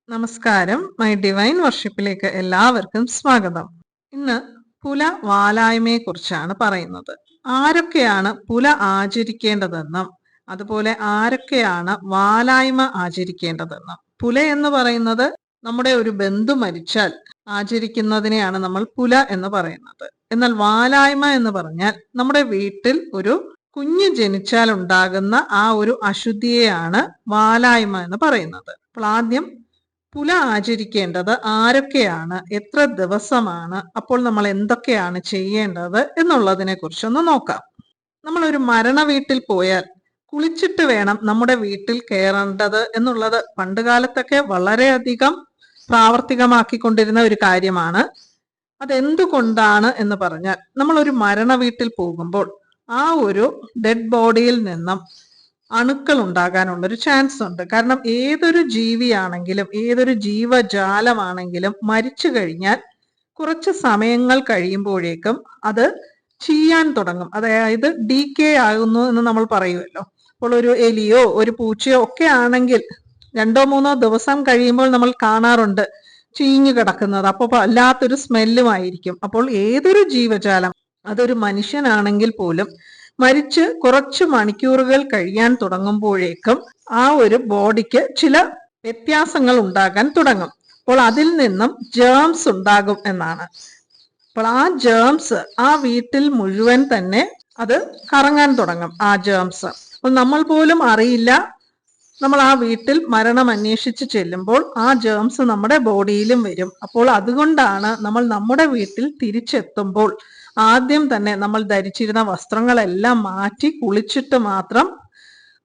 നമസ്കാരം. My divine വർഷിപ്പിലേക്ക് എല്ലാവർക്കും സ്വാഗതം. ഇന്ന് പുല വാലായ്മയെ കുറിച്ചാണ് പറയുന്നത്. ആരൊക്കെയാണ് പുല ആചരിക്കേണ്ടതെന്നും അതുപോലെ ആരൊക്കെയാണ് വാലായ്മ ആചരിക്കേണ്ടതെന്നും. പുല എന്ന് പറയുന്നത് നമ്മുടെ ഒരു ബന്ധു മരിച്ചാൽ ആചരിക്കുന്നതിനെയാണ് നമ്മൾ പുല എന്ന് പറയുന്നത്. എന്നാൽ വാലായ്മ എന്ന് പറഞ്ഞാൽ നമ്മുടെ വീട്ടിൽ ഒരു കുഞ്ഞ് ജനിച്ചാൽ ഉണ്ടാകുന്ന ആ ഒരു അശുദ്ധിയെയാണ് വാലായ്മ എന്ന് പറയുന്നത്. അപ്പോൾ ആദ്യം പുല ആചരിക്കേണ്ടത് ആരൊക്കെയാണ്, എത്ര ദിവസമാണ്, അപ്പോൾ നമ്മൾ എന്തൊക്കെയാണ് ചെയ്യേണ്ടത് എന്നുള്ളതിനെ കുറിച്ചൊന്ന് നോക്കാം. നമ്മളൊരു മരണ വീട്ടിൽ പോയാൽ കുളിച്ചിട്ട് വേണം നമ്മുടെ വീട്ടിൽ കയറേണ്ടത് എന്നുള്ളത് പണ്ടുകാലത്തൊക്കെ വളരെയധികം പ്രാവർത്തികമാക്കിക്കൊണ്ടിരുന്ന ഒരു കാര്യമാണ്. അതെന്തുകൊണ്ടാണ് എന്ന് പറഞ്ഞാൽ, നമ്മളൊരു മരണ വീട്ടിൽ പോകുമ്പോൾ ആ ഒരു ഡെഡ് ബോഡിയിൽ നിന്നും അണുക്കൾ ഉണ്ടാകാനുള്ളൊരു ചാൻസ് ഉണ്ട്. കാരണം ഏതൊരു ജീവിയാണെങ്കിലും ഏതൊരു ജീവജാലമാണെങ്കിലും മരിച്ചു കഴിഞ്ഞാൽ കുറച്ച് സമയങ്ങൾ കഴിയുമ്പോഴേക്കും അത് ചീയാൻ തുടങ്ങും. അതായത് ഡീക്കേ ആകുന്നു എന്ന് നമ്മൾ പറയുമല്ലോ. അപ്പോൾ ഒരു എലിയോ ഒരു പൂച്ചയോ ഒക്കെ ആണെങ്കിൽ 2-3 ദിവസം കഴിയുമ്പോൾ നമ്മൾ കാണാറുണ്ട് ചീഞ്ഞു കിടക്കുന്നത്. അപ്പോൾ വല്ലാത്തൊരു സ്മെല്ലുമായിരിക്കും. അപ്പോൾ ഏതൊരു ജീവജാലം, അതൊരു മനുഷ്യനാണെങ്കിൽ പോലും മരിച്ച് കുറച്ച് മണിക്കൂറുകൾ കഴിയാൻ തുടങ്ങുമ്പോഴേക്കും ആ ഒരു ബോഡിക്ക് ചില വ്യത്യാസങ്ങൾ ഉണ്ടാകാൻ തുടങ്ങും. അപ്പോൾ അതിൽ നിന്നും ജേംസ് ഉണ്ടാകും എന്നാണ്. അപ്പോൾ ആ ജേംസ് ആ വീട്ടിൽ മുഴുവൻ തന്നെ അത് കറങ്ങാൻ തുടങ്ങും. ആ ജേംസ് അപ്പോൾ നമ്മൾ പോലും അറിയില്ല. നമ്മൾ ആ വീട്ടിൽ മരണം അന്വേഷിച്ച് ചെല്ലുമ്പോൾ ആ ജേംസ് നമ്മുടെ ബോഡിയിലും വരും. അപ്പോൾ അതുകൊണ്ടാണ് നമ്മൾ നമ്മുടെ വീട്ടിൽ തിരിച്ചെത്തുമ്പോൾ ആദ്യം തന്നെ നമ്മൾ ധരിച്ചിരുന്ന വസ്ത്രങ്ങളെല്ലാം മാറ്റി കുളിച്ചിട്ട് മാത്രം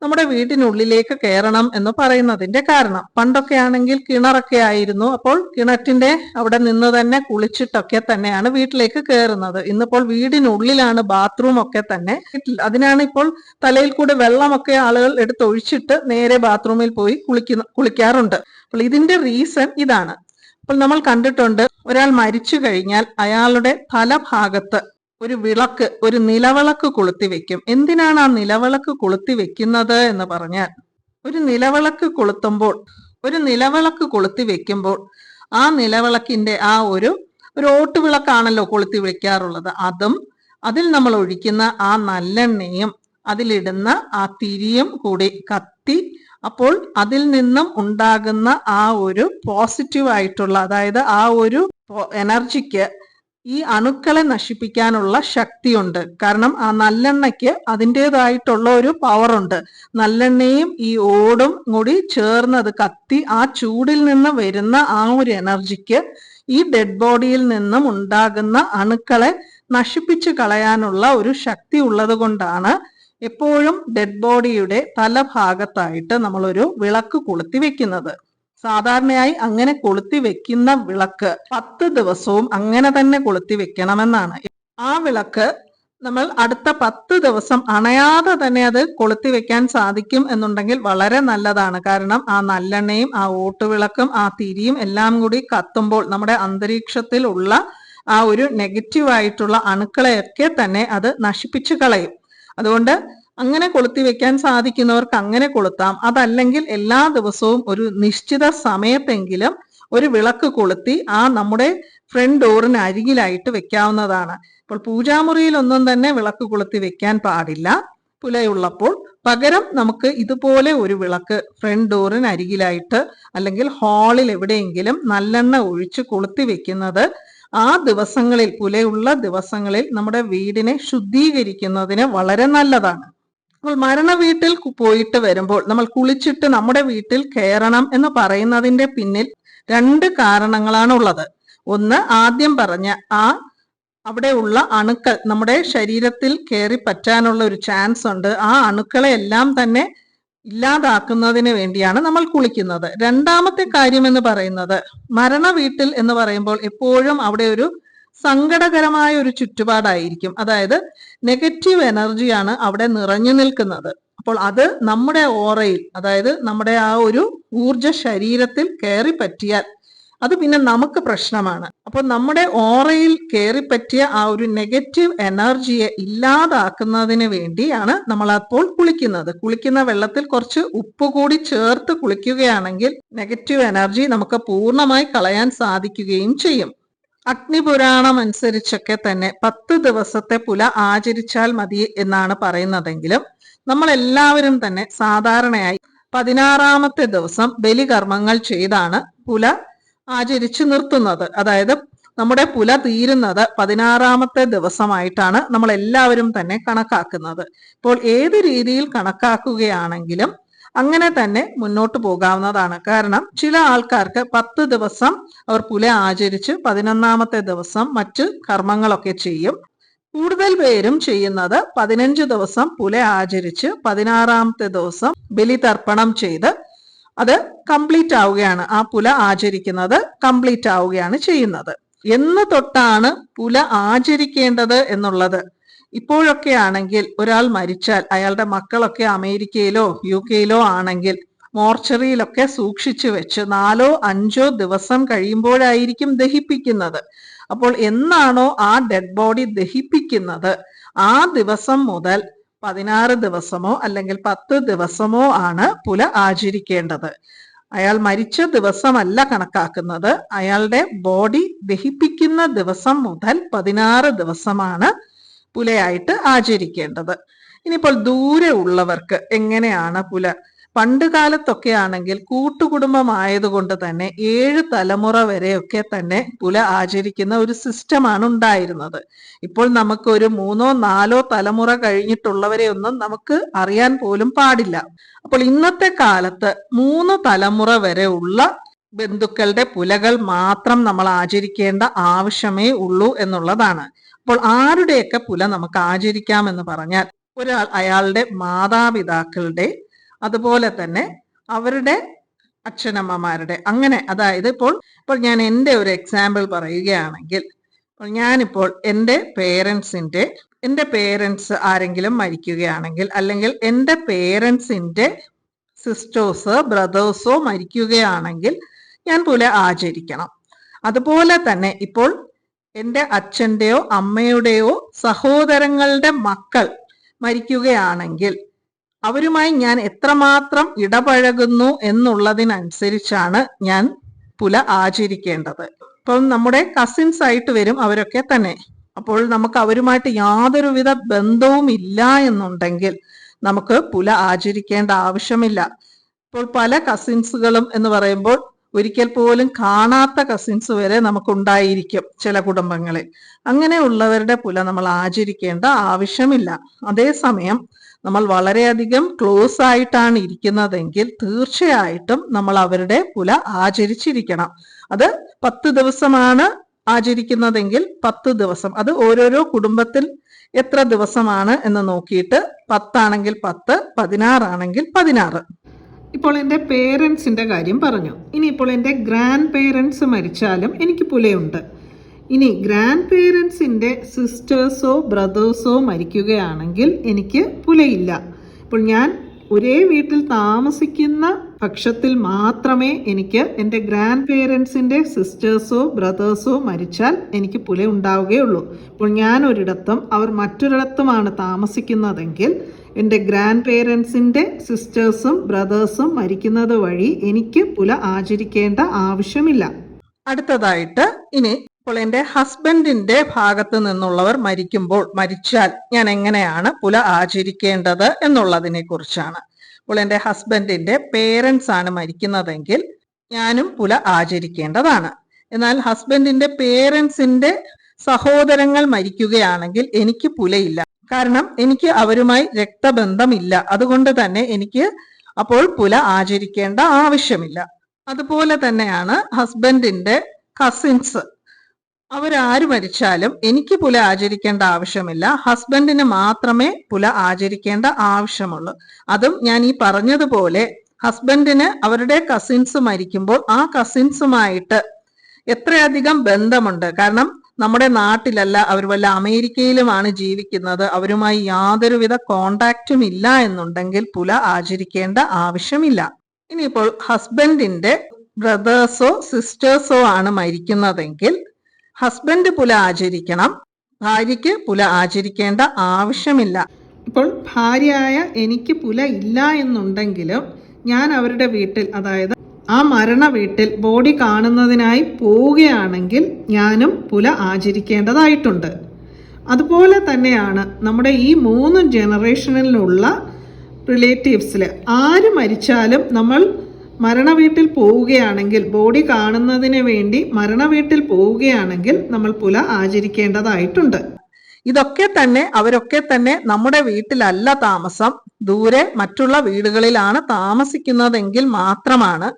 നമ്മുടെ വീട്ടിനുള്ളിലേക്ക് കയറണം എന്ന് പറയുന്നതിന്റെ കാരണം. പണ്ടൊക്കെ ആണെങ്കിൽ കിണറൊക്കെ ആയിരുന്നു. അപ്പോൾ കിണറ്റിന്റെ അവിടെ നിന്ന് തന്നെ കുളിച്ചിട്ടൊക്കെ തന്നെയാണ് വീട്ടിലേക്ക് കയറുന്നത്. ഇന്നിപ്പോൾ വീടിനുള്ളിലാണ് ബാത്റൂം ഒക്കെ തന്നെ. അതിനാണ് ഇപ്പോൾ തലയിൽ കൂടെ വെള്ളമൊക്കെ ആളുകൾ എടുത്തൊഴിച്ചിട്ട് നേരെ ബാത്റൂമിൽ പോയി കുളിക്കാറുണ്ട്. അപ്പോൾ ഇതിന്റെ റീസൺ ഇതാണ്. അപ്പോൾ നമ്മൾ കണ്ടിട്ടുണ്ട്, ഒരാൾ മരിച്ചു കഴിഞ്ഞാൽ അയാളുടെ തലഭാഗത്ത് ഒരു വിളക്ക്, ഒരു നിലവിളക്ക് കൊളുത്തി വെക്കും. എന്തിനാണ് ആ നിലവിളക്ക് കൊളുത്തി വെക്കുന്നത് എന്ന് പറഞ്ഞാൽ, ഒരു നിലവിളക്ക് കൊളുത്തി വെക്കുമ്പോൾ ആ നിലവിളക്കിന്റെ ആ ഒരു ഓട്ടുവിളക്കാണല്ലോ കൊളുത്തി വെക്കാറുള്ളത്. അതിൽ നമ്മൾ ഒഴിക്കുന്ന ആ നല്ലെണ്ണയും അതിലിടുന്ന ആ തിരിയും കൂടി കത്തി, അപ്പോൾ അതിൽ നിന്നും ഉണ്ടാകുന്ന ആ ഒരു പോസിറ്റീവ് ആയിട്ടുള്ള, അതായത് ആ ഒരു എനർജിക്ക് ഈ അണുക്കളെ നശിപ്പിക്കാനുള്ള ശക്തിയുണ്ട്. കാരണം ആ നല്ലെണ്ണയ്ക്ക് അതിൻ്റെതായിട്ടുള്ള ഒരു പവർ ഉണ്ട്. നല്ലെണ്ണയും ഈ ഓടും കൂടി ചേർന്നത് കത്തി ആ ചൂടിൽ നിന്ന് വരുന്ന ആ ഒരു എനർജിക്ക് ഈ ഡെഡ് ബോഡിയിൽ നിന്നും ഉണ്ടാകുന്ന അണുക്കളെ നശിപ്പിച്ചു കളയാനുള്ള ഒരു ശക്തി ഉള്ളത് കൊണ്ടാണ് എപ്പോഴും ഡെഡ് ബോഡിയുടെ തലഭാഗത്തായിട്ട് നമ്മളൊരു വിളക്ക് കൊളുത്തി വെക്കുന്നത്. സാധാരണയായി അങ്ങനെ കൊളുത്തി വെക്കുന്ന വിളക്ക് 10 ദിവസവും അങ്ങനെ തന്നെ കൊളുത്തി വെക്കണമെന്നാണ്. ആ വിളക്ക് നമ്മൾ അടുത്ത 10 ദിവസം അണയാതെ തന്നെ അത് കൊളുത്തി വെക്കാൻ സാധിക്കും എന്നുണ്ടെങ്കിൽ വളരെ നല്ലതാണ്. കാരണം ആ നല്ലെണ്ണയും ആ ഓട്ടുവിളക്കും ആ തിരിയും എല്ലാം കൂടി കത്തുമ്പോൾ നമ്മുടെ അന്തരീക്ഷത്തിൽ ഉള്ള ആ ഒരു നെഗറ്റീവായിട്ടുള്ള അണുക്കളെയൊക്കെ തന്നെ അത് നശിപ്പിച്ചു കളയും. അതുകൊണ്ട് അങ്ങനെ കൊളുത്തി വെക്കാൻ സാധിക്കുന്നവർക്ക് അങ്ങനെ കൊളുത്താം. അതല്ലെങ്കിൽ എല്ലാ ദിവസവും ഒരു നിശ്ചിത സമയത്തെങ്കിലും ഒരു വിളക്ക് കൊളുത്തി ആ നമ്മുടെ ഫ്രണ്ട് ഡോറിന് അരികിലായിട്ട് വെക്കാവുന്നതാണ്. ഇപ്പോൾ പൂജാമുറിയിലൊന്നും തന്നെ വിളക്ക് കൊളുത്തി വെക്കാൻ പാടില്ല പുലയുള്ളപ്പോൾ. പകരം നമുക്ക് ഇതുപോലെ ഒരു വിളക്ക് ഫ്രണ്ട് ഡോറിന് അരികിലായിട്ട് അല്ലെങ്കിൽ ഹാളിൽ എവിടെയെങ്കിലും നല്ലെണ്ണ ഒഴിച്ച് കൊളുത്തി വെക്കുന്നത് ആ ദിവസങ്ങളിൽ, പുലയുള്ള ദിവസങ്ങളിൽ നമ്മുടെ വീടിനെ ശുദ്ധീകരിക്കുന്നതിന് വളരെ നല്ലതാണ്. അപ്പോൾ മരണ വീട്ടിൽ പോയിട്ട് വരുമ്പോൾ നമ്മൾ കുളിച്ചിട്ട് നമ്മുടെ വീട്ടിൽ കയറണം എന്ന് പറയുന്നതിന്റെ പിന്നിൽ 2 കാരണങ്ങളാണുള്ളത്. ഒന്ന്, ആദ്യം പറഞ്ഞ അവിടെയുള്ള അണുക്കൾ നമ്മുടെ ശരീരത്തിൽ കയറി പറ്റാനുള്ള ഒരു ചാൻസ് ഉണ്ട്. ആ അണുക്കളെ എല്ലാം തന്നെ ഇല്ലാതാക്കുന്നതിന് വേണ്ടിയാണ് നമ്മൾ കുളിക്കുന്നത്. രണ്ടാമത്തെ കാര്യം എന്ന് പറയുന്നത്, മരണ വീട്ടിൽ എന്ന് പറയുമ്പോൾ എപ്പോഴും അവിടെ ഒരു സങ്കടകരമായ ഒരു ചുറ്റുപാടായിരിക്കും. അതായത് നെഗറ്റീവ് എനർജിയാണ് അവിടെ നിറഞ്ഞു നിൽക്കുന്നത്. അപ്പോൾ അത് നമ്മുടെ ഓറയിൽ, അതായത് നമ്മുടെ ആ ഒരു ഊർജ ശരീരത്തിൽ കയറി പറ്റിയാൽ അത് പിന്നെ നമുക്ക് പ്രശ്നമാണ്. അപ്പോൾ നമ്മുടെ ഓറയിൽ കയറിപ്പറ്റിയ ആ ഒരു നെഗറ്റീവ് എനർജിയെ ഇല്ലാതാക്കുന്നതിന് വേണ്ടിയാണ് നമ്മൾ അപ്പോൾ കുളിക്കുന്നത്. കുളിക്കുന്ന വെള്ളത്തിൽ കുറച്ച് ഉപ്പ് കൂടി ചേർത്ത് കുളിക്കുകയാണെങ്കിൽ നെഗറ്റീവ് എനർജി നമുക്ക് പൂർണ്ണമായി കളയാൻ സാധിക്കുകയും ചെയ്യും. അഗ്നിപുരാണം അനുസരിച്ചൊക്കെ തന്നെ 10 ദിവസത്തെ പുല ആചരിച്ചാൽ മതി എന്നാണ് പറയുന്നതെങ്കിലും നമ്മൾ എല്ലാവരും തന്നെ സാധാരണയായി 16ാമത്തെ ദിവസം ബലികർമ്മങ്ങൾ ചെയ്താണ് പുല ആചരിച്ചു നിർത്തുന്നത്. അതായത് നമ്മുടെ പുല തീരുന്നത് 16ാമത്തെ ദിവസമായിട്ടാണ് നമ്മൾ എല്ലാവരും തന്നെ കണക്കാക്കുന്നത്. ഇപ്പോൾ ഏത് രീതിയിൽ കണക്കാക്കുകയാണെങ്കിലും അങ്ങനെ തന്നെ മുന്നോട്ട് പോകാവുന്നതാണ്. കാരണം ചില ആൾക്കാർക്ക് 10 ദിവസം അവർ പുല ആചരിച്ച് 11ാമത്തെ ദിവസം മറ്റ് കർമ്മങ്ങളൊക്കെ ചെയ്യും. കൂടുതൽ പേരും ചെയ്യുന്നത് 15 ദിവസം പുല ആചരിച്ച് 16ാമത്തെ ദിവസം ബലിതർപ്പണം ചെയ്ത് അത് കംപ്ലീറ്റ് ആവുകയാണ്, ആ പുല ആചരിക്കുന്നത് കംപ്ലീറ്റ് ആവുകയാണ് ചെയ്യുന്നത്. എന്ന് തൊട്ടാണ് പുല ആചരിക്കേണ്ടത് എന്നുള്ളത് ഇപ്പോഴൊക്കെ ആണെങ്കിൽ ഒരാൾ മരിച്ചാൽ അയാളുടെ മക്കളൊക്കെ അമേരിക്കയിലോ UK ആണെങ്കിൽ മോർച്ചറിയിലൊക്കെ സൂക്ഷിച്ചു വെച്ച് 4-5 ദിവസം കഴിയുമ്പോഴായിരിക്കും ദഹിപ്പിക്കുന്നത്. അപ്പോൾ എന്നാണോ ആ ഡെഡ് ബോഡി ദഹിപ്പിക്കുന്നത് ആ ദിവസം മുതൽ 16 ദിവസമോ അല്ലെങ്കിൽ 10 ദിവസമോ ആണ് പുല ആചരിക്കേണ്ടത്. അയാൾ മരിച്ച ദിവസമല്ല കണക്കാക്കുന്നത്, അയാളുടെ ബോഡി ദഹിപ്പിക്കുന്ന ദിവസം മുതൽ 16 ദിവസമാണ് പുലയായിട്ട് ആചരിക്കേണ്ടത്. ഇനിയിപ്പോൾ ദൂരെ ഉള്ളവർക്ക് എങ്ങനെയാണ് പുല? പണ്ട് കാലത്തൊക്കെ ആണെങ്കിൽ കൂട്ടുകുടുംബമായതുകൊണ്ട് തന്നെ 7 തലമുറ വരെയൊക്കെ തന്നെ പുല ആചരിക്കുന്ന ഒരു സിസ്റ്റമാണ് ഉണ്ടായിരുന്നത്. ഇപ്പോൾ നമുക്ക് ഒരു 3-4 തലമുറ കഴിഞ്ഞിട്ടുള്ളവരെ ഒന്നും നമുക്ക് അറിയാൻ പോലും പാടില്ല. അപ്പോൾ ഇന്നത്തെ കാലത്ത് 3 തലമുറ വരെ ഉള്ള ബന്ധുക്കളുടെ പുലകൾ മാത്രം നമ്മൾ ആചരിക്കേണ്ട ആവശ്യമേ ഉള്ളൂ എന്നുള്ളതാണ്. അപ്പോൾ ആരുടെയൊക്കെ പുല നമുക്ക് ആചരിക്കാമെന്ന് പറഞ്ഞാൽ ഒരാൾ അയാളുടെ മാതാപിതാക്കളുടെ, അതുപോലെ തന്നെ അവരുടെ അച്ഛനമ്മമാരുടെ, അങ്ങനെ അതായത് ഇപ്പോൾ ഞാൻ എൻ്റെ ഒരു എക്സാമ്പിൾ പറയുകയാണെങ്കിൽ, ഞാനിപ്പോൾ എൻ്റെ പേരൻസ് ആരെങ്കിലും മരിക്കുകയാണെങ്കിൽ അല്ലെങ്കിൽ എൻ്റെ പേരൻസിൻ്റെ സിസ്റ്റേഴ്സ് ബ്രദേഴ്സോ മരിക്കുകയാണെങ്കിൽ ഞാൻ പുല ആചരിക്കണം. അതുപോലെ തന്നെ ഇപ്പോൾ എൻ്റെ അച്ഛൻ്റെയോ അമ്മയുടെയോ സഹോദരങ്ങളുടെ മക്കൾ മരിക്കുകയാണെങ്കിൽ അവരുമായി ഞാൻ എത്രമാത്രം ഇടപഴകുന്നു എന്നുള്ളതിനനുസരിച്ചാണ് ഞാൻ പുല ആചരിക്കേണ്ടത്. ഇപ്പം നമ്മുടെ കസിൻസ് ആയിട്ട് വരും അവരൊക്കെ തന്നെ. അപ്പോൾ നമുക്ക് അവരുമായിട്ട് യാതൊരുവിധ ബന്ധവും ഇല്ല എന്നുണ്ടെങ്കിൽ നമുക്ക് പുല ആചരിക്കേണ്ട ആവശ്യമില്ല. ഇപ്പോൾ പല കസിൻസുകളും എന്ന് പറയുമ്പോൾ ഒരിക്കൽ പോലും കാണാത്ത കസിൻസ് വരെ നമുക്കുണ്ടായിരിക്കും ചില കുടുംബങ്ങളിൽ. അങ്ങനെയുള്ളവരുടെ പുല നമ്മൾ ആചരിക്കേണ്ട ആവശ്യമില്ല. അതേസമയം നമ്മൾ വളരെയധികം ക്ലോസ് ആയിട്ടാണ് ഇരിക്കുന്നതെങ്കിൽ തീർച്ചയായിട്ടും നമ്മൾ അവരുടെ പുല ആചരിച്ചിരിക്കണം. അത് 10 ദിവസമാണ് ആചരിക്കുന്നതെങ്കിൽ 10 ദിവസം, അത് ഓരോരോ കുടുംബത്തിൽ എത്ര ദിവസമാണ് എന്ന് നോക്കിയിട്ട് 10 ആണെങ്കിൽ 10, 16 ആണെങ്കിൽ 16. ഇപ്പോൾ എൻ്റെ പേരൻസിൻ്റെ കാര്യം പറഞ്ഞു. ഇനിയിപ്പോൾ എൻ്റെ ഗ്രാൻഡ് പേരൻസ് മരിച്ചാലും എനിക്ക് പുലയുണ്ട്. ഇനി ഗ്രാൻഡ് പേരൻസിൻ്റെ സിസ്റ്റേഴ്സോ ബ്രദേഴ്സോ മരിക്കുകയാണെങ്കിൽ എനിക്ക് പുലയില്ല. ഇപ്പോൾ ഞാൻ ഒരേ വീട്ടിൽ താമസിക്കുന്ന പക്ഷത്തിൽ മാത്രമേ എനിക്ക് എൻ്റെ ഗ്രാൻഡ് പേരൻസിൻ്റെ സിസ്റ്റേഴ്സോ ബ്രദേഴ്സോ മരിച്ചാൽ എനിക്ക് പുല ഉണ്ടാവുകയുള്ളൂ. ഇപ്പോൾ ഞാൻ ഒരിടത്തും അവർ മറ്റൊരിടത്തുമാണ് താമസിക്കുന്നതെങ്കിൽ എൻ്റെ ഗ്രാൻഡ് പേരൻസിൻ്റെ സിസ്റ്റേഴ്സും ബ്രദേഴ്സും മരിക്കുന്നത് വഴി എനിക്ക് പുല ആചരിക്കേണ്ട ആവശ്യമില്ല. അടുത്തതായിട്ട് ഇനി ഇപ്പോൾ എൻ്റെ ഹസ്ബൻഡിന്റെ ഭാഗത്ത് നിന്നുള്ളവർ മരിച്ചാൽ ഞാൻ എങ്ങനെയാണ് പുല ആചരിക്കേണ്ടത് എന്നുള്ളതിനെ കുറിച്ചാണ്. ഇപ്പോൾ എൻ്റെ ഹസ്ബൻഡിന്റെ പേരൻസ് ആണ് മരിക്കുന്നതെങ്കിൽ ഞാനും പുല ആചരിക്കേണ്ടതാണ്. എന്നാൽ ഹസ്ബൻഡിന്റെ പേരൻസിന്റെ സഹോദരങ്ങൾ മരിക്കുകയാണെങ്കിൽ എനിക്ക് പുലയില്ല. കാരണം എനിക്ക് അവരുമായി രക്തബന്ധമില്ല. അതുകൊണ്ട് തന്നെ എനിക്ക് അപ്പോൾ പുല ആചരിക്കേണ്ട ആവശ്യമില്ല. അതുപോലെ തന്നെയാണ് ഹസ്ബൻഡിന്റെ കസിൻസ്, അവരാര് മരിച്ചാലും എനിക്ക് പുല ആചരിക്കേണ്ട ആവശ്യമില്ല. ഹസ്ബൻഡിന് മാത്രമേ പുല ആചരിക്കേണ്ട ആവശ്യമുള്ളൂ. അതും ഞാൻ ഈ പറഞ്ഞതുപോലെ ഹസ്ബൻഡിന് അവരുടെ കസിൻസ് മരിക്കുമ്പോൾ ആ കസിൻസുമായിട്ട് എത്രയധികം ബന്ധമുണ്ട്. കാരണം നമ്മുടെ നാട്ടിലല്ല, അവർ വല്ല അമേരിക്കയിലുമാണ് ജീവിക്കുന്നത്, അവരുമായി യാതൊരുവിധ കോണ്ടാക്റ്റും ഇല്ല എന്നുണ്ടെങ്കിൽ പുല ആചരിക്കേണ്ട ആവശ്യമില്ല. ഇനിയിപ്പോൾ ഹസ്ബൻഡിന്റെ ബ്രദേഴ്സോ സിസ്റ്റേഴ്സോ ആണ് മരിക്കുന്നതെങ്കിൽ ഹസ്ബൻഡ് പുല ആചരിക്കണം, ഭാര്യയ്ക്ക് പുല ആചരിക്കേണ്ട ആവശ്യമില്ല. ഇപ്പോൾ ഭാര്യയായ എനിക്ക് പുല ഇല്ല എന്നുണ്ടെങ്കിലും ഞാൻ അവരുടെ വീട്ടിൽ, അതായത് ആ മരണ വീട്ടിൽ ബോഡി കാണുന്നതിനായി പോവുകയാണെങ്കിൽ ഞാനും പുല ആചരിക്കേണ്ടതായിട്ടുണ്ട്. അതുപോലെ തന്നെയാണ് നമ്മുടെ ഈ 3 ജനറേഷനിലുള്ള റിലേറ്റീവ്സിൽ ആര് മരിച്ചാലും നമ്മൾ മരണ വീട്ടിൽ പോവുകയാണെങ്കിൽ, ബോഡി കാണുന്നതിന് വേണ്ടി മരണ വീട്ടിൽ പോവുകയാണെങ്കിൽ നമ്മൾ പുല ആചരിക്കേണ്ടതായിട്ടുണ്ട്. അവരൊക്കെ തന്നെ നമ്മുടെ വീട്ടിലല്ല താമസം, ദൂരെ മറ്റുള്ള വീടുകളിലാണ് താമസിക്കുന്നതെങ്കിൽ മാത്രമാണ്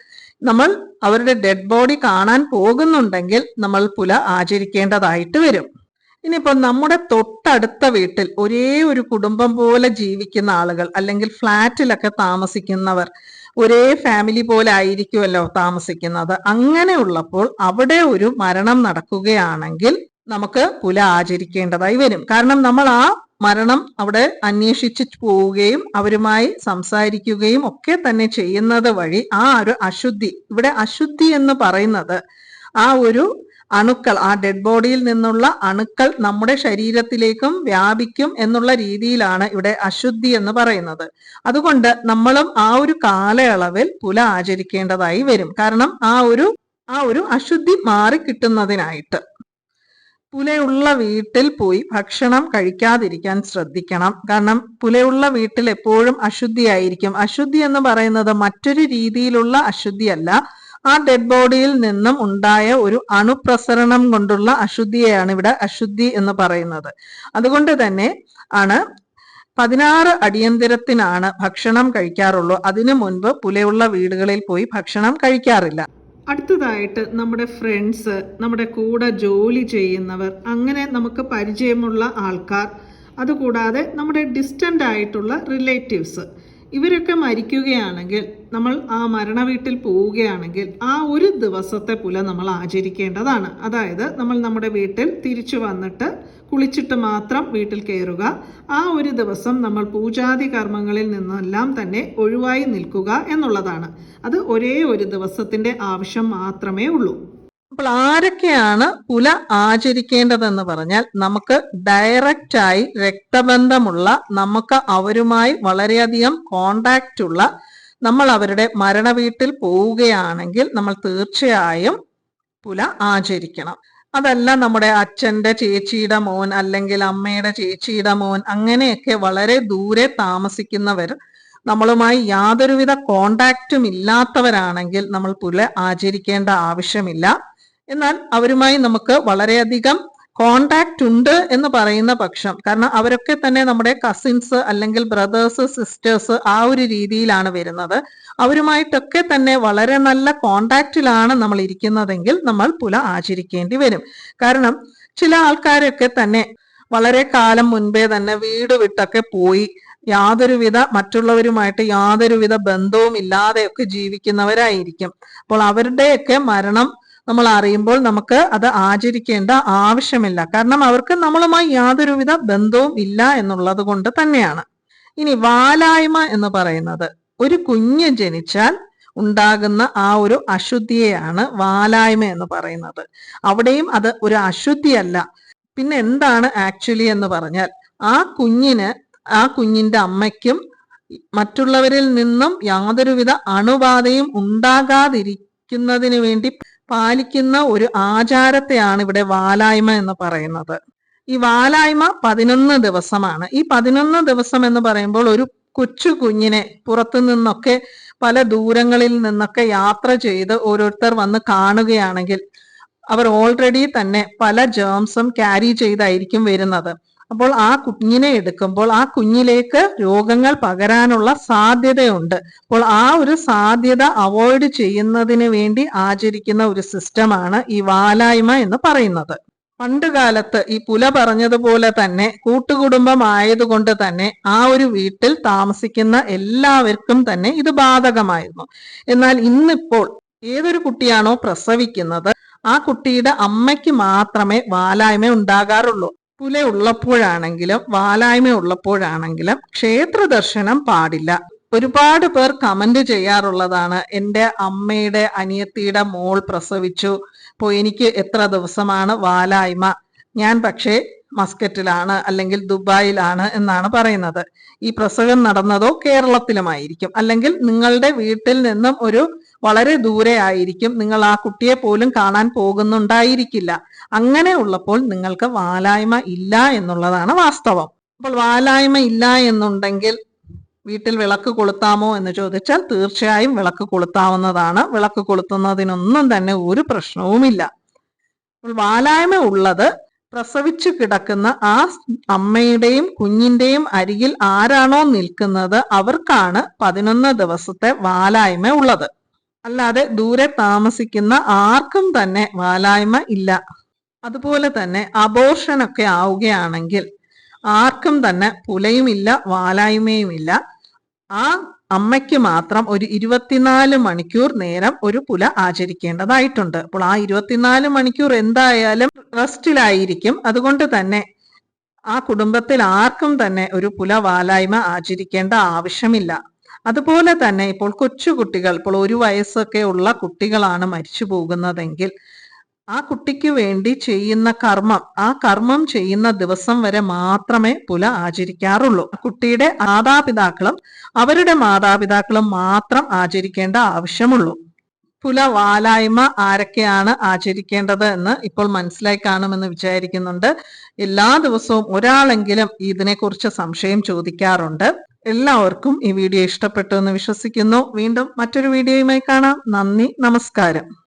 നമ്മൾ അവരുടെ ഡെഡ് ബോഡി കാണാൻ പോകുന്നുണ്ടെങ്കിൽ നമ്മൾ പുല ആചരിക്കേണ്ടതായിട്ട് വരും. ഇനിയിപ്പോൾ നമ്മുടെ തൊട്ടടുത്ത വീട്ടിൽ ഒരേ ഒരു കുടുംബം പോലെ ജീവിക്കുന്ന ആളുകൾ, അല്ലെങ്കിൽ ഫ്ലാറ്റിലൊക്കെ താമസിക്കുന്നവർ ഒരേ ഫാമിലി പോലെ ആയിരിക്കുമല്ലോ താമസിക്കുന്നത്. അങ്ങനെയുള്ളപ്പോൾ അവിടെ ഒരു മരണം നടക്കുകയാണെങ്കിൽ നമുക്ക് പുല ആചരിക്കേണ്ടതായി വരും. കാരണം നമ്മൾ ആ മരണം അവിടെ അന്വേഷിച്ച് പോവുകയും അവരുമായി സംസാരിക്കുകയും ഒക്കെ തന്നെ ചെയ്യുന്നത് വഴി ആ ഒരു അശുദ്ധി, ഇവിടെ അശുദ്ധി എന്ന് പറയുന്നത് ആ ഒരു അണുക്കൾ, ആ ഡെഡ് ബോഡിയിൽ നിന്നുള്ള അണുക്കൾ നമ്മുടെ ശരീരത്തിലേക്കും വ്യാപിക്കും എന്നുള്ള രീതിയിലാണ് ഇവിടെ അശുദ്ധി എന്ന് പറയുന്നത്. അതുകൊണ്ട് നമ്മളും ആ ഒരു കാലയളവിൽ പുല ആചരിക്കേണ്ടതായി വരും. കാരണം ആ ഒരു അശുദ്ധി മാറിക്കിട്ടുന്നതിനായിട്ട്. പുലയുള്ള വീട്ടിൽ പോയി ഭക്ഷണം കഴിക്കാതിരിക്കാൻ ശ്രദ്ധിക്കണം. കാരണം പുലയുള്ള വീട്ടിൽ എപ്പോഴും അശുദ്ധിയായിരിക്കും. അശുദ്ധി എന്ന് പറയുന്നത് മറ്റൊരു രീതിയിലുള്ള അശുദ്ധിയല്ല, ആ ഡെഡ് ബോഡിയിൽ നിന്നും ഉണ്ടായ ഒരു അണുപ്രസരണം കൊണ്ടുള്ള അശുദ്ധിയെയാണ് ഇവിടെ അശുദ്ധി എന്ന് പറയുന്നത്. അതുകൊണ്ട് തന്നെ ആണ് 16 അടിയന്തരത്തിനാണ് ഭക്ഷണം കഴിക്കാറുള്ളൂ. അതിനു മുൻപ് പുലയുള്ള വീടുകളിൽ പോയി ഭക്ഷണം കഴിക്കാറില്ല. അടുത്തതായിട്ട് നമ്മുടെ ഫ്രണ്ട്സ്, നമ്മുടെ കൂടെ ജോലി ചെയ്യുന്നവർ, അങ്ങനെ നമുക്ക് പരിചയമുള്ള ആൾക്കാർ, അതുകൂടാതെ നമ്മുടെ ഡിസ്റ്റൻ്റ് ആയിട്ടുള്ള റിലേറ്റീവ്സ്, ഇവരൊക്കെ മരിക്കുകയാണെങ്കിൽ നമ്മൾ ആ മരണ വീട്ടിൽ പോവുകയാണെങ്കിൽ ആ ഒരു ദിവസത്തെ പുല നമ്മൾ ആചരിക്കേണ്ടതാണ്. അതായത് നമ്മൾ നമ്മുടെ വീട്ടിൽ തിരിച്ചു വന്നിട്ട് കുളിച്ചിട്ട് മാത്രം വീട്ടിൽ കയറുക. ആ ഒരു ദിവസം നമ്മൾ പൂജാതി കർമ്മങ്ങളിൽ നിന്നെല്ലാം തന്നെ ഒഴിവായി നിൽക്കുക എന്നുള്ളതാണ്. അത് ഒരേ ഒരു ദിവസത്തിന്റെ ആവശ്യം മാത്രമേ ഉള്ളൂ. അപ്പോൾ ആരൊക്കെയാണ് പുല ആചരിക്കേണ്ടതെന്ന് പറഞ്ഞാൽ, നമുക്ക് ഡയറക്റ്റായി രക്തബന്ധമുള്ള, നമുക്ക് അവരുമായി വളരെയധികം കോണ്ടാക്റ്റ് ഉള്ള, നമ്മൾ അവരുടെ മരണ വീട്ടിൽ പോവുകയാണെങ്കിൽ നമ്മൾ തീർച്ചയായും പുല ആചരിക്കണം. അതല്ല നമ്മുടെ അച്ഛൻ്റെ ചേച്ചിയുടെ മോൻ അല്ലെങ്കിൽ അമ്മയുടെ ചേച്ചിയുടെ മോൻ, അങ്ങനെയൊക്കെ വളരെ ദൂരെ താമസിക്കുന്നവർ, നമ്മളുമായി യാതൊരുവിധ കോണ്ടാക്റ്റും ഇല്ലാത്തവരാണെങ്കിൽ നമ്മൾ പുല ആചരിക്കേണ്ട ആവശ്യമില്ല. എന്നാൽ അവരുമായി നമുക്ക് വളരെയധികം കോണ്ടാക്റ്റ് ഉണ്ട് എന്ന് പറയുന്ന പക്ഷം, കാരണം അവരൊക്കെ തന്നെ നമ്മുടെ കസിൻസ് അല്ലെങ്കിൽ ബ്രദേഴ്സ് സിസ്റ്റേഴ്സ് ആ ഒരു രീതിയിലാണ് വരുന്നത്, അവരുമായിട്ടൊക്കെ തന്നെ വളരെ നല്ല കോണ്ടാക്റ്റിലാണ് നമ്മൾ ഇരിക്കുന്നതെങ്കിൽ നമ്മൾ പുല ആചരിക്കേണ്ടി വരും. കാരണം ചില ആൾക്കാരൊക്കെ തന്നെ വളരെ കാലം മുൻപേ തന്നെ വീട് വിട്ടൊക്കെ പോയി മറ്റുള്ളവരുമായിട്ട് യാതൊരുവിധ ബന്ധവും ഇല്ലാതെയൊക്കെ ജീവിക്കുന്നവരായിരിക്കും. അപ്പോൾ അവരുടെയൊക്കെ മരണം നമ്മൾ അറിയുമ്പോൾ നമുക്ക് അത് ആചരിക്കേണ്ട ആവശ്യമില്ല. കാരണം അവർക്ക് നമ്മളുമായി യാതൊരുവിധ ബന്ധവും ഇല്ല എന്നുള്ളത് കൊണ്ട് തന്നെയാണ്. ഇനി വാലായ്മ എന്ന് പറയുന്നത്, ഒരു കുഞ്ഞ് ജനിച്ചാൽ ഉണ്ടാകുന്ന ആ ഒരു അശുദ്ധിയെയാണ് വാലായ്മ എന്ന് പറയുന്നത്. അവിടെയും അത് ഒരു അശുദ്ധിയല്ല. പിന്നെ എന്താണ് ആക്ച്വലി എന്ന് പറഞ്ഞാൽ, ആ കുഞ്ഞിന്റെ അമ്മയ്ക്കും മറ്റുള്ളവരിൽ നിന്നും യാതൊരുവിധ അണുബാധയും ഉണ്ടാകാതിരിക്കുന്നതിന് വേണ്ടി പാലിക്കുന്ന ഒരു ആചാരത്തെയാണ് ഇവിടെ വാലായ്മ എന്ന് പറയുന്നത്. ഈ വാലായ്മ 11 ദിവസമാണ്. ഈ 11 ദിവസം എന്ന് പറയുമ്പോൾ ഒരു കൊച്ചു കുഞ്ഞിനെ പുറത്തു നിന്നൊക്കെ പല ദൂരങ്ങളിൽ നിന്നൊക്കെ യാത്ര ചെയ്ത് ഓരോരുത്തർ വന്ന് കാണുകയാണെങ്കിൽ അവർ ഓൾറെഡി തന്നെ പല ജേംസും ക്യാരി ചെയ്തായിരിക്കും വരുന്നത്. അപ്പോൾ ആ കുഞ്ഞിനെ എടുക്കുമ്പോൾ ആ കുഞ്ഞിലേക്ക് രോഗങ്ങൾ പകരാനുള്ള സാധ്യതയുണ്ട്. അപ്പോൾ ആ ഒരു സാധ്യത അവോയ്ഡ് ചെയ്യുന്നതിന് വേണ്ടി ആചരിക്കുന്ന ഒരു സിസ്റ്റമാണ് ഈ വാലായ്മ എന്ന് പറയുന്നത്. പണ്ട് കാലത്ത് ഈ പുല പറഞ്ഞതുപോലെ തന്നെ കൂട്ടുകുടുംബം ആയതുകൊണ്ട് തന്നെ ആ ഒരു വീട്ടിൽ താമസിക്കുന്ന എല്ലാവർക്കും തന്നെ ഇത് ബാധകമായിരുന്നു. എന്നാൽ ഇന്നിപ്പോൾ ഏതൊരു കുട്ടിയാണോ പ്രസവിക്കുന്നത് ആ കുട്ടിയുടെ അമ്മയ്ക്ക് മാത്രമേ വാലായ്മ ഉണ്ടാകാറുള്ളൂ. പുല ഉള്ളപ്പോഴാണെങ്കിലും വാലായ്മ ഉള്ളപ്പോഴാണെങ്കിലും ക്ഷേത്ര ദർശനം പാടില്ല. ഒരുപാട് പേർ കമന്റ് ചെയ്യാറുള്ളതാണ്, എൻ്റെ അമ്മയുടെ അനിയത്തിയുടെ മോൾ പ്രസവിച്ചു, അപ്പോൾ എനിക്ക് എത്ര ദിവസമാണ് വാലായ്മ, ഞാൻ പക്ഷേ മസ്കറ്റിലാണ് അല്ലെങ്കിൽ ദുബായിലാണ് എന്നാണ് പറയുന്നത്. ഈ പ്രസവം നടന്നതോ കേരളത്തിലുമായിരിക്കും, അല്ലെങ്കിൽ നിങ്ങളുടെ വീട്ടിൽ നിന്നും ഒരു വളരെ ദൂരെ ആയിരിക്കും, നിങ്ങൾ ആ കുട്ടിയെ പോലും കാണാൻ പോകുന്നുണ്ടായിരിക്കില്ല. അങ്ങനെ ഉള്ളപ്പോൾ നിങ്ങൾക്ക് വാലായ്മ ഇല്ല എന്നുള്ളതാണ് വാസ്തവം. അപ്പോൾ വാലായ്മ ഇല്ല എന്നുണ്ടെങ്കിൽ വീട്ടിൽ വിളക്ക് കൊളുത്താമോ എന്ന് ചോദിച്ചാൽ തീർച്ചയായും വിളക്ക് കൊളുത്താവുന്നതാണ്. വിളക്ക് കൊളുത്തുന്നതിനൊന്നും തന്നെ ഒരു പ്രശ്നവുമില്ല. അപ്പോൾ വാലായ്മ ഉള്ളത് പ്രസവിച്ചു കിടക്കുന്ന ആ അമ്മയുടെയും കുഞ്ഞിന്റെയും അരികിൽ ആരാണോ നിൽക്കുന്നത് അവർക്കാണ് 11 ദിവസത്തെ വാലായ്മ ഉള്ളത്. അല്ലാതെ ദൂരെ താമസിക്കുന്ന ആർക്കും തന്നെ വാലായ്മ ഇല്ല. അതുപോലെ തന്നെ അബോർഷനൊക്കെ ആവുകയാണെങ്കിൽ ആർക്കും തന്നെ പുലയുമില്ല വാലായ്മയുമില്ല. ആ അമ്മയ്ക്ക് മാത്രം ഒരു 24 മണിക്കൂർ നേരം ഒരു പുല ആചരിക്കേണ്ടതായിട്ടുണ്ട്. അപ്പോൾ ആ 24 മണിക്കൂർ എന്തായാലും റെസ്റ്റിലായിരിക്കും. അതുകൊണ്ട് തന്നെ ആ കുടുംബത്തിൽ ആർക്കും തന്നെ ഒരു പുല വാലായ്മ ആചരിക്കേണ്ട ആവശ്യമില്ല. അതുപോലെ തന്നെ ഇപ്പോൾ കൊച്ചുകുട്ടികൾ, ഇപ്പോൾ 1 വയസ്സൊക്കെ ഉള്ള കുട്ടികളാണ് മരിച്ചു പോകുന്നതെങ്കിൽ ആ കുട്ടിക്ക് വേണ്ടി ചെയ്യുന്ന കർമ്മം, ആ കർമ്മം ചെയ്യുന്ന ദിവസം വരെ മാത്രമേ പുല ആചരിക്കാറുള്ളൂ. കുട്ടിയുടെ മാതാപിതാക്കളും അവരുടെ മാതാപിതാക്കളും മാത്രം ആചരിക്കേണ്ട ആവശ്യമുള്ളൂ. പുല വാലായ്മ ആരൊക്കെയാണ് ആചരിക്കേണ്ടത് എന്ന് ഇപ്പോൾ മനസ്സിലായി കാണുമെന്ന് വിചാരിക്കുന്നുണ്ട്. എല്ലാ ദിവസവും ഒരാളെങ്കിലും ഇതിനെക്കുറിച്ച് സംശയം ചോദിക്കാറുണ്ട്. എല്ലാവർക്കും ഈ വീഡിയോ ഇഷ്ടപ്പെട്ടു എന്ന് വിശ്വസിക്കുന്നു. വീണ്ടും മറ്റൊരു വീഡിയോയുമായി കാണാം. നന്ദി, നമസ്കാരം.